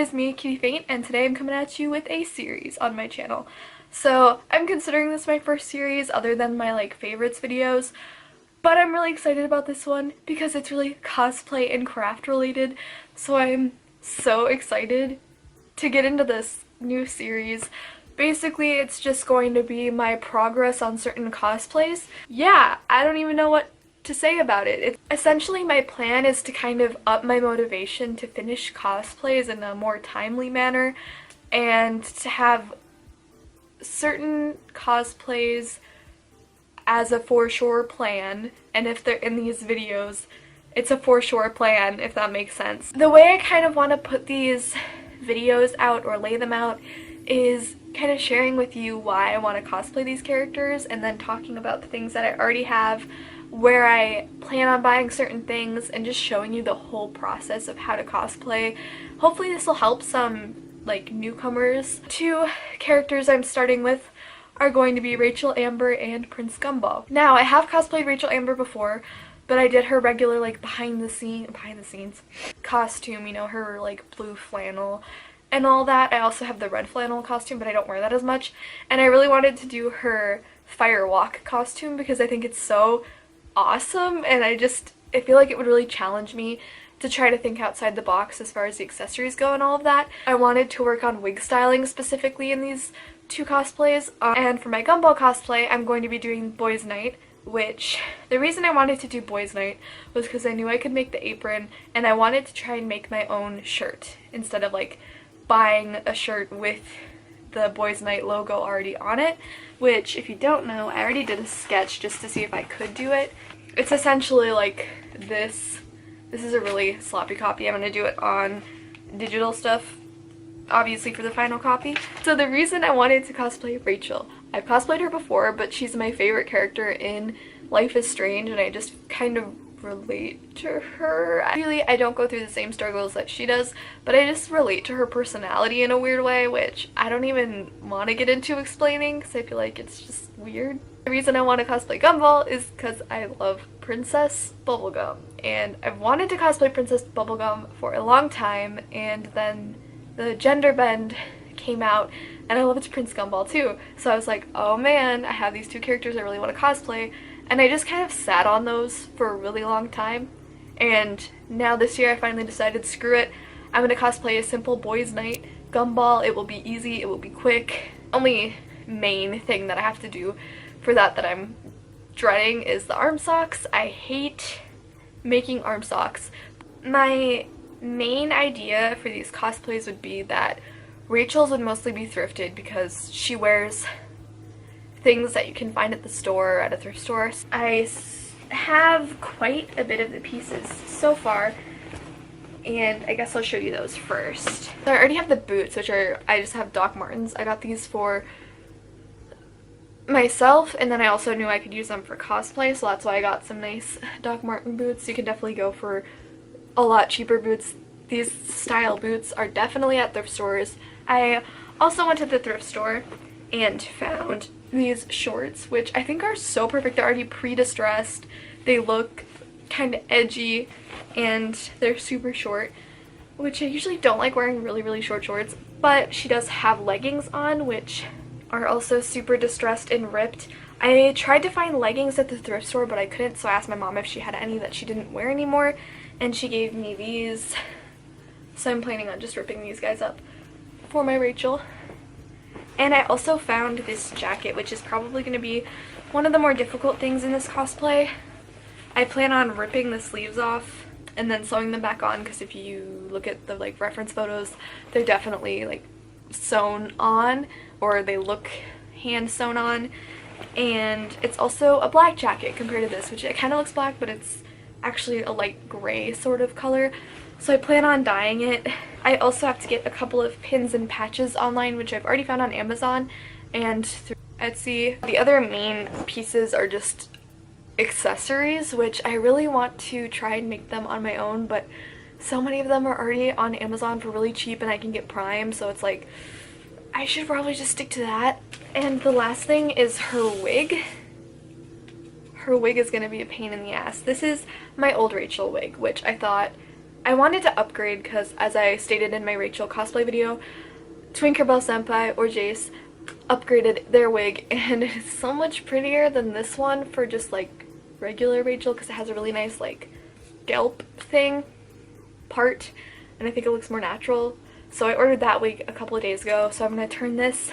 it is me, Kitty Faint, and today I'm coming at you with a series on my channel. So I'm considering this my first series other than my favorites videos, but I'm really excited about this one because it's really cosplay and craft related, so I'm so excited to get into this new series. Basically, it's just going to be my progress on certain cosplays. Yeah, I don't even know what to say about it. Essentially, my plan is to kind of up my motivation to finish cosplays in a more timely manner and to have certain cosplays as a for sure plan, and if they're in these videos, it's a for sure plan, if that makes sense. The way I kind of want to put these videos out or lay them out is kind of sharing with you why I want to cosplay these characters and then talking about the things that I already have, where I plan on buying certain things, and just showing you the whole process of how to cosplay. Hopefully this will help some newcomers. Two characters I'm starting with are going to be Rachel, Amber, and Prince Gumball. Now, I have cosplayed Rachel Amber before, but I did her regular behind the scenes costume, you know, her blue flannel and all that. I also have the red flannel costume, but I don't wear that as much. And I really wanted to do her firewalk costume because I think it's so awesome, and I feel like it would really challenge me to try to think outside the box as far as the accessories go and all of that. I wanted to work on wig styling specifically in these two cosplays, and for my Gumball cosplay I'm going to be doing Boys Night, which the reason I wanted to do Boys Night was because I knew I could make the apron, and I wanted to try and make my own shirt instead of buying a shirt with the Boys Night logo already on it, which, if you don't know, I already did a sketch just to see if I could do it. It's essentially this. This is a really sloppy copy. I'm going to do it on digital stuff, obviously, for the final copy. So the reason I wanted to cosplay Rachel, I've cosplayed her before, but she's my favorite character in Life is Strange, and I just kind of relate to her. Really, I don't go through the same struggles that she does, but I just relate to her personality in a weird way, which I don't even want to get into explaining because I feel like it's just weird. The reason I want to cosplay Gumball is because I love Princess Bubblegum, and I've wanted to cosplay Princess Bubblegum for a long time, and then the gender bend came out, and I loved Prince Gumball too, so I was like, oh man, I have these two characters I really want to cosplay. And I just kind of sat on those for a really long time, and now this year I finally decided, screw it, I'm gonna cosplay a simple Boys Night Gumball. It will be easy, it will be quick. Only main thing that I have to do for that I'm dreading is the arm socks. I hate making arm socks. My main idea for these cosplays would be that Rachel's would mostly be thrifted because she wears things that you can find at the store, at a thrift store. I have quite a bit of the pieces so far, and I guess I'll show you those first. So I already have the boots, which I just have Doc Martens. I got these for myself, and then I also knew I could use them for cosplay, so that's why I got some nice Doc Marten boots. You can definitely go for a lot cheaper boots. These style boots are definitely at thrift stores. I also went to the thrift store and found these shorts, which I think are so perfect. They're already pre-distressed, they look kind of edgy, and they're super short, which I usually don't like wearing really short shorts, but she does have leggings on, which are also super distressed and ripped. I tried to find leggings at the thrift store, but I couldn't, so I asked my mom if she had any that she didn't wear anymore, and she gave me these, so I'm planning on just ripping these guys up for my Rachel. And I also found this jacket, which is probably going to be one of the more difficult things in this cosplay. I plan on ripping the sleeves off and then sewing them back on, because if you look at the reference photos, they're definitely sewn on, or they look hand sewn on. And it's also a black jacket compared to this, which it kind of looks black, but it's actually a light gray sort of color. So I plan on dyeing it. I also have to get a couple of pins and patches online, which I've already found on Amazon and through Etsy. The other main pieces are just accessories, which I really want to try and make them on my own, but so many of them are already on Amazon for really cheap, and I can get Prime, so it's I should probably just stick to that. And the last thing is her wig. Her wig is going to be a pain in the ass. This is my old Rachel wig, which I thought I wanted to upgrade because, as I stated in my Rachel cosplay video, Tinkerbell Senpai or Jace upgraded their wig and it is so much prettier than this one for just like regular Rachel because it has a really nice like scalp thing part and I think it looks more natural. So I ordered that wig a couple of days ago, so I'm going to turn this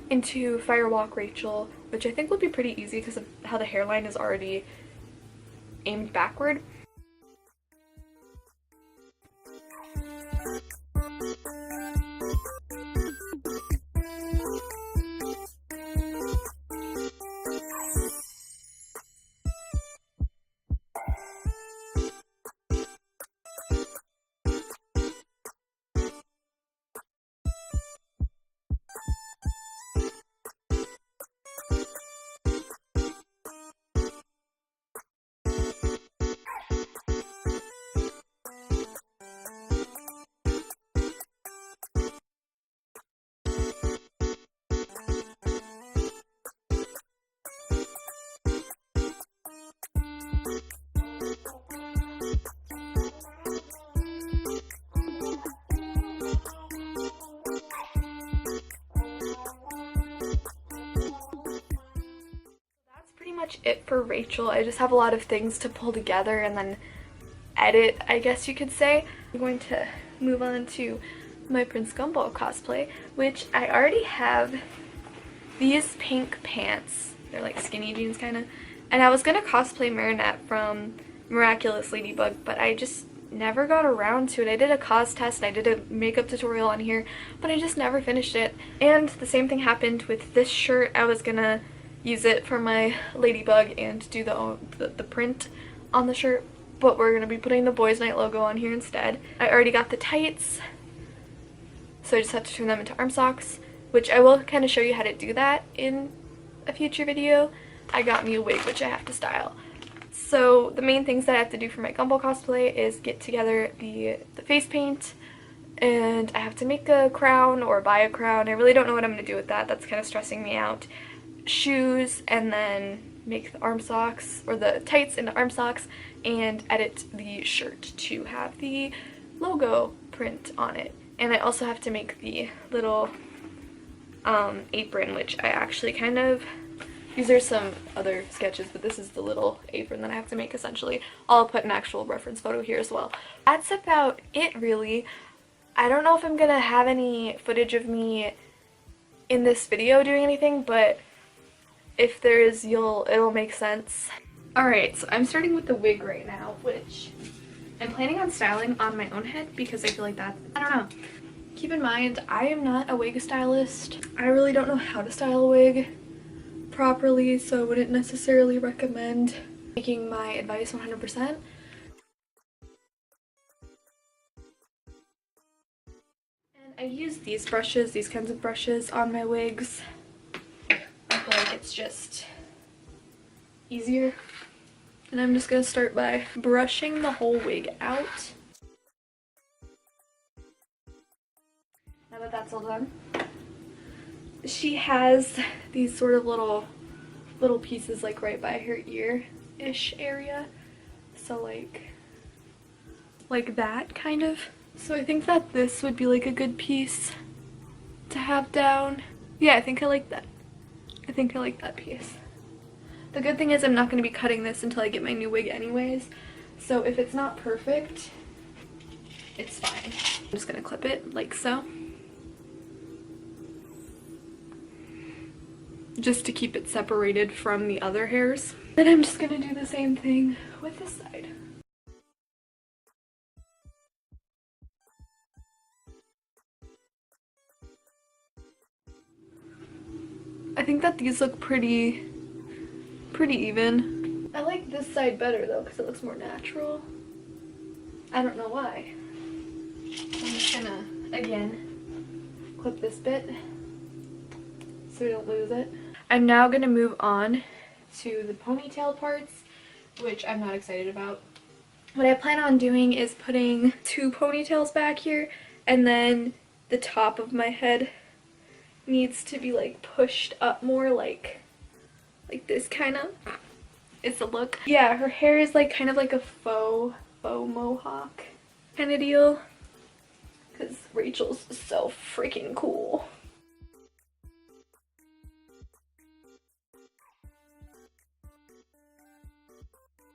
into Firewalk Rachel, which I think will be pretty easy because of how the hairline is already aimed backward. Much it for Rachel. I just have a lot of things to pull together and then edit, I guess you could say. I'm going to move on to my Prince Gumball cosplay, which I already have these pink pants. They're like skinny jeans kind of. And I was gonna cosplay Marinette from Miraculous Ladybug, but I just never got around to it. I did a cos test, I did a makeup tutorial on here, but I just never finished it. And the same thing happened with this shirt. I was gonna use it for my Ladybug and do the print on the shirt, but we're gonna be putting the Boys Night logo on here instead. I already got the tights, so I just have to turn them into arm socks, which I will kind of show you how to do that in a future video. I got me a wig, which I have to style. So the main things that I have to do for my Gumball cosplay is get together the face paint, and I have to make a crown or buy a crown. I really don't know what I'm going to do with that. That's kind of stressing me out. Shoes, and then make the arm socks or the tights into arm socks and edit the shirt to have the logo print on it. And I also have to make the little apron, which I actually kind of, these are some other sketches, but this is the little apron that I have to make essentially. I'll put an actual reference photo here as well. That's about it really. I don't know if I'm gonna have any footage of me in this video doing anything, but if there is, it'll make sense. Alright, so I'm starting with the wig right now, which I'm planning on styling on my own head because I feel like that, I don't know. Keep in mind, I am not a wig stylist. I really don't know how to style a wig properly, so I wouldn't necessarily recommend taking my advice 100%. And I use these brushes, these kinds of brushes on my wigs. I feel like it's just easier. And I'm just gonna start by brushing the whole wig out. Now that that's all done, she has these sort of little pieces like right by her ear-ish area. So like that kind of. So I think that this would be like a good piece to have down. Yeah, I think I like that. I think I like that piece. The good thing is I'm not going to be cutting this until I get my new wig anyways. So if it's not perfect, it's fine. I'm just going to clip it like so. Just to keep it separated from the other hairs. Then I'm just going to do the same thing with this side. I think that these look pretty even. I like this side better though because it looks more natural. I don't know why. I'm just gonna, again, clip this bit so we don't lose it. I'm now gonna move on to the ponytail parts, which I'm not excited about. What I plan on doing is putting 2 ponytails back here, and then the top of my head needs to be like pushed up more, like this kind of is the look. Yeah, her hair is like kind of like a faux mohawk. kind of deal. Because Rachel's so freaking cool.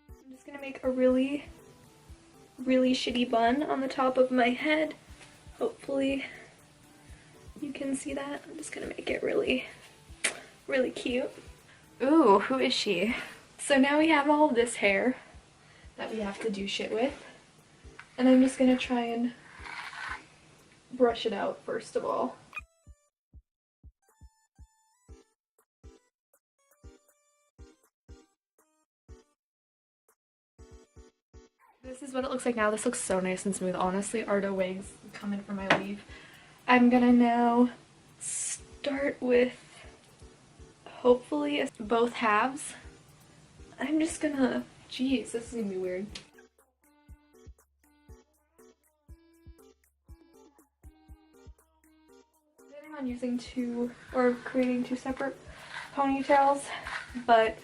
I'm just gonna make a really shitty bun on the top of my head. Hopefully you can see that. I'm just gonna make it really cute. Ooh, who is she? So now we have all this hair that we have to do shit with. And I'm just gonna try and brush it out first of all. This is what it looks like now. This looks so nice and smooth. Honestly, Arda wigs coming for my weave. I'm gonna now start with hopefully both halves. I'm just gonna, geez, this is gonna be weird. I'm planning on using two, or creating two separate ponytails, but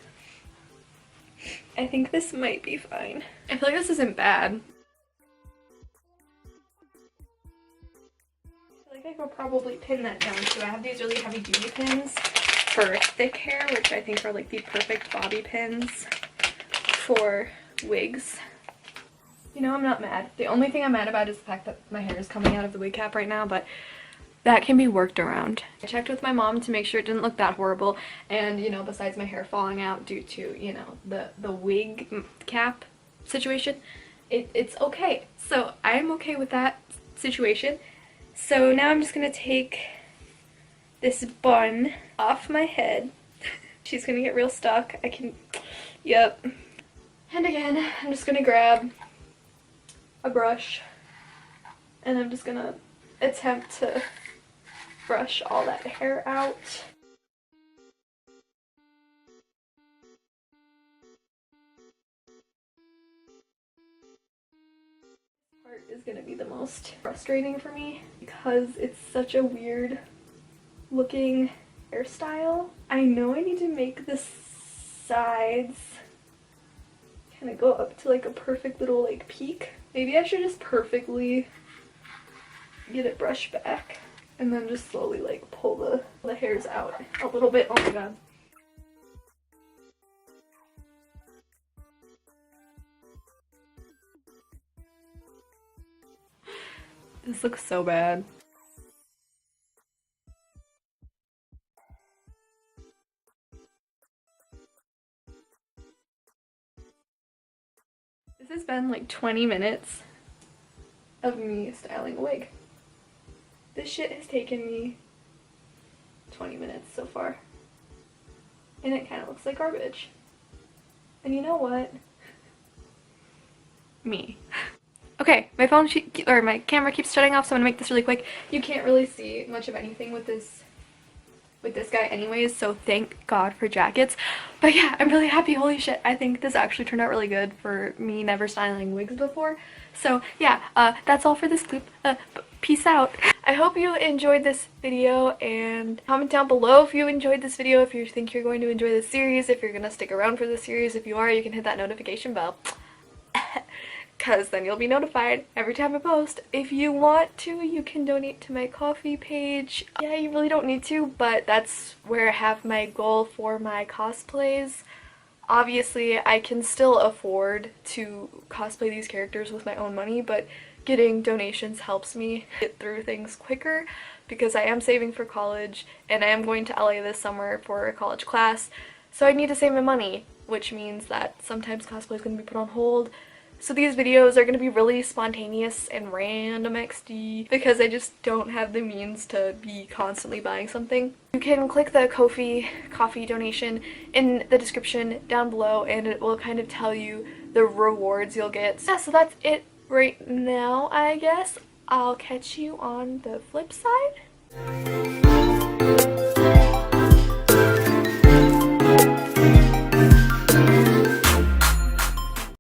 I think this might be fine. I feel like this isn't bad. I feel like I could probably pin that down too. I have these really heavy duty pins for thick hair, which I think are like the perfect bobby pins for wigs. You know, I'm not mad. The only thing I'm mad about is the fact that my hair is coming out of the wig cap right now, but that can be worked around. I checked with my mom to make sure it didn't look that horrible, and you know, besides my hair falling out due to, you know, the wig cap situation, it's okay. So I'm okay with that situation. So now I'm just gonna take this bun off my head. She's gonna get real stuck. I can, yep. And again, I'm just gonna grab a brush and I'm just gonna attempt to brush all that hair out. This part is gonna be the most frustrating for me because it's such a weird looking hairstyle. I know I need to make the sides kind of go up to like a perfect little like peak. Maybe I should just perfectly get it brushed back and then just slowly like pull the hairs out a little bit. Oh my god. This looks so bad. This has been like 20 minutes of me styling a wig. This shit has taken me 20 minutes so far. And it kind of looks like garbage. And you know what? Me. Okay, my phone or my camera keeps shutting off, so I'm gonna make this really quick. You can't really see much of anything with this guy anyways, so thank God for jackets. But yeah, I'm really happy. Holy shit, I think this actually turned out really good for me never styling wigs before. So yeah, that's all for this clip. Peace out. I hope you enjoyed this video, and comment down below if you enjoyed this video, if you think you're going to enjoy this series, if you're gonna stick around for this series. If you are, you can hit that notification bell. Because then you'll be notified every time I post. If you want to, you can donate to my Ko-fi page. Yeah, you really don't need to, but that's where I have my goal for my cosplays. Obviously, I can still afford to cosplay these characters with my own money, but getting donations helps me get through things quicker because I am saving for college and I am going to LA this summer for a college class, so I need to save my money, which means that sometimes cosplay is going to be put on hold. So these videos are going to be really spontaneous and random XD because I just don't have the means to be constantly buying something. You can click the Ko-fi coffee donation in the description down below and it will kind of tell you the rewards you'll get. Yeah, so that's it right now, I guess. I'll catch you on the flip side.